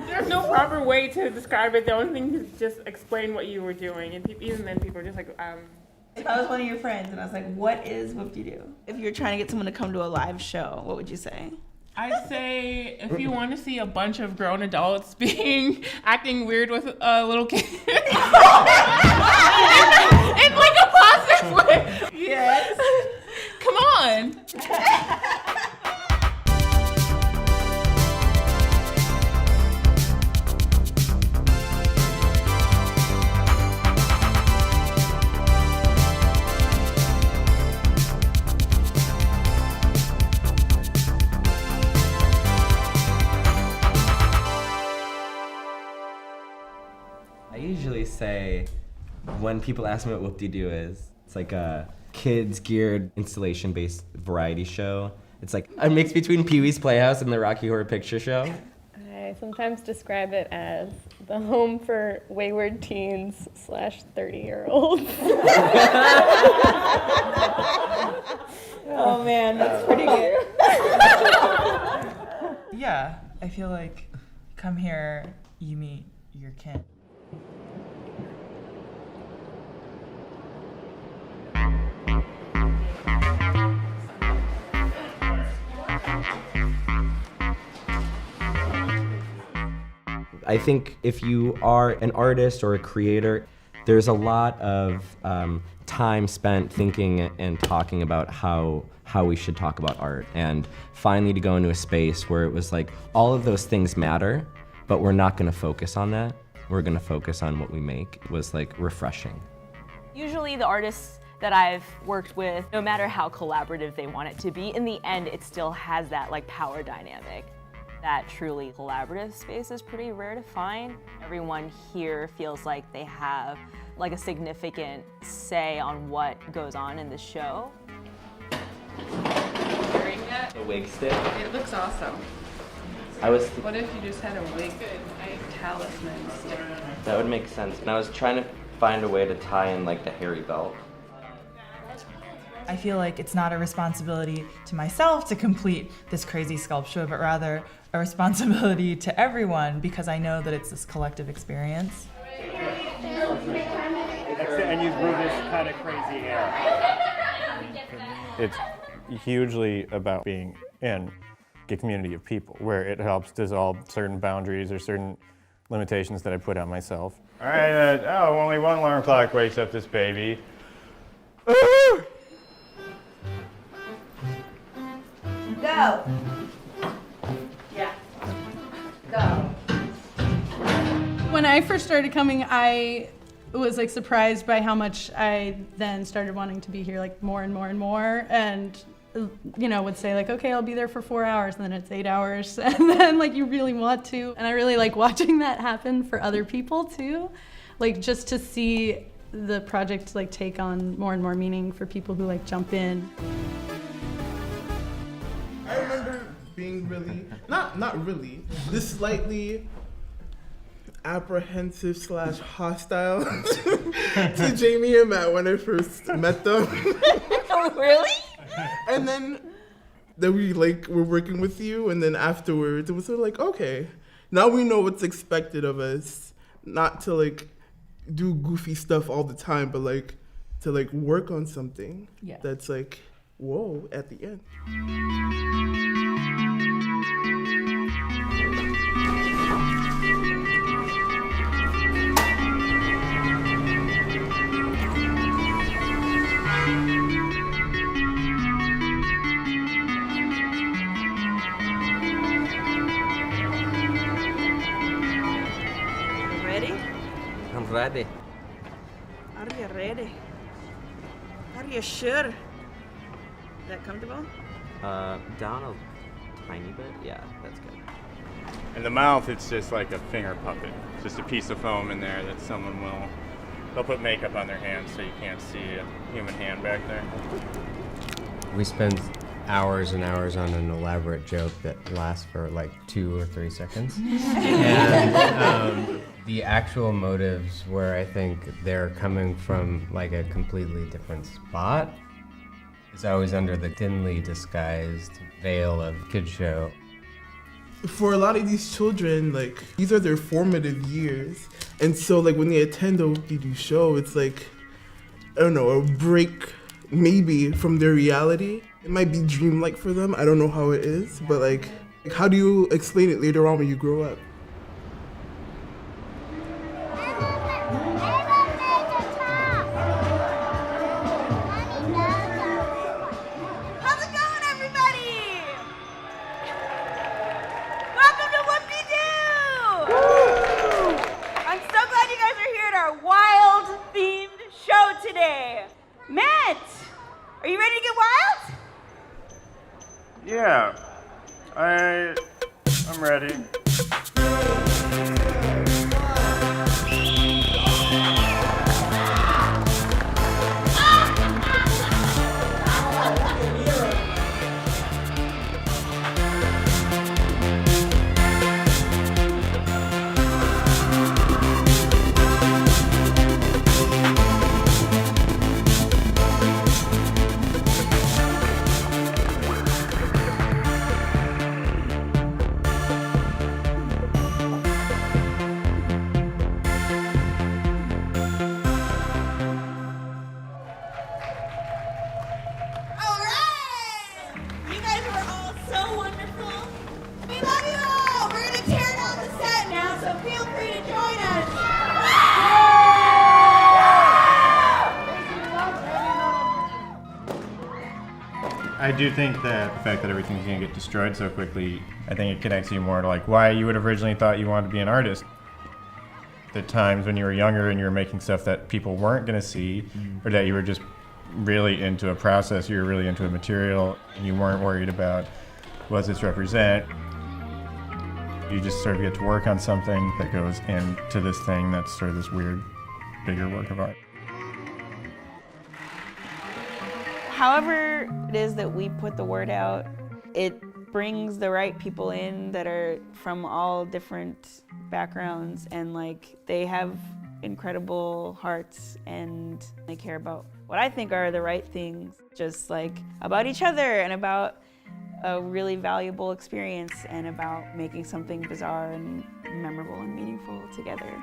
There's no proper way to describe it. The only thing is just explain what you were doing, and even then people are just like, If I was one of your friends and I was like, what is Whoop-De-Doo? If you're trying to get someone to come to a live show, what would you say? I'd say if you want to see a bunch of grown adults acting weird with little kids, in like a positive way. Yes. Come on. I usually say, when people ask me what Whoop-De-Doo is, it's like a kids-geared, installation-based variety show. It's like a mix between Pee-wee's Playhouse and the Rocky Horror Picture Show. I sometimes describe it as the home for wayward teens / 30-year-olds. Oh man, that's pretty good. Yeah, I feel like come here, you meet your kin. I think if you are an artist or a creator, there's a lot of time spent thinking and talking about how we should talk about art. And finally to go into a space where it was like, all of those things matter, but we're not gonna focus on that. We're gonna focus on what we make. It was like refreshing. Usually the artists that I've worked with, no matter how collaborative they want it to be, in the end it still has that like power dynamic. That truly collaborative space is pretty rare to find. Everyone here feels like they have like a significant say on what goes on in the show. Wearing that, The wig stick. it looks awesome. What if you just had a wig talisman stick? That would make sense. And I was trying to find a way to tie in like the hairy belt. I feel like it's not a responsibility to myself to complete this crazy sculpture, but rather a responsibility to everyone because I know that it's this collective experience. And you brew this kind of crazy air. It's hugely about being in a community of people where it helps dissolve certain boundaries or certain limitations that I put on myself. All right, only one alarm clock wakes up this baby. Go. Yeah. Go. When I first started coming, I was like surprised by how much I then started wanting to be here like more and more and more, and would say like, okay, I'll be there for 4 hours, and then it's 8 hours, and then like you really want to. And I really like watching that happen for other people too, like just to see the project like take on more and more meaning for people who like jump in. I remember being really, not really, just slightly apprehensive / hostile to Jamie and Matt when I first met them. Oh, really? And then we were working with you, and then afterwards it was sort of like, okay, now we know what's expected of us, not to like do goofy stuff all the time, but like to like work on something that's like, whoa, at the end. Ready? I'm ready. Are you ready? Are you sure? Is that comfortable? Down a tiny bit. Yeah, that's good. In the mouth, it's just like a finger puppet. It's just a piece of foam in there that they'll put makeup on their hands so you can't see a human hand back there. We spend hours and hours on an elaborate joke that lasts for like 2 or 3 seconds. And the actual motives where I think they're coming from like a completely different spot It's always under the thinly disguised veil of kid show. For a lot of these children, like, these are their formative years. And so, like, when they attend a Dee Doo show, it's like, I don't know, a break maybe from their reality. It might be dreamlike for them. I don't know how it is, but like how do you explain it later on when you grow up? How's it going, everybody? Welcome to What We Do! I'm so glad you guys are here at our wild-themed show today. Matt, are you ready to get wild? Yeah, I'm ready. I do think that the fact that everything's going to get destroyed so quickly, I think it connects you more to like why you would have originally thought you wanted to be an artist. The times when you were younger and you were making stuff that people weren't going to see, or that you were just really into a process, you were really into a material, and you weren't worried about what does this represent. You just sort of get to work on something that goes into this thing that's sort of this weird, bigger work of art. However it is that we put the word out, it brings the right people in that are from all different backgrounds, and like they have incredible hearts and they care about what I think are the right things, just like about each other and about a really valuable experience and about making something bizarre and memorable and meaningful together.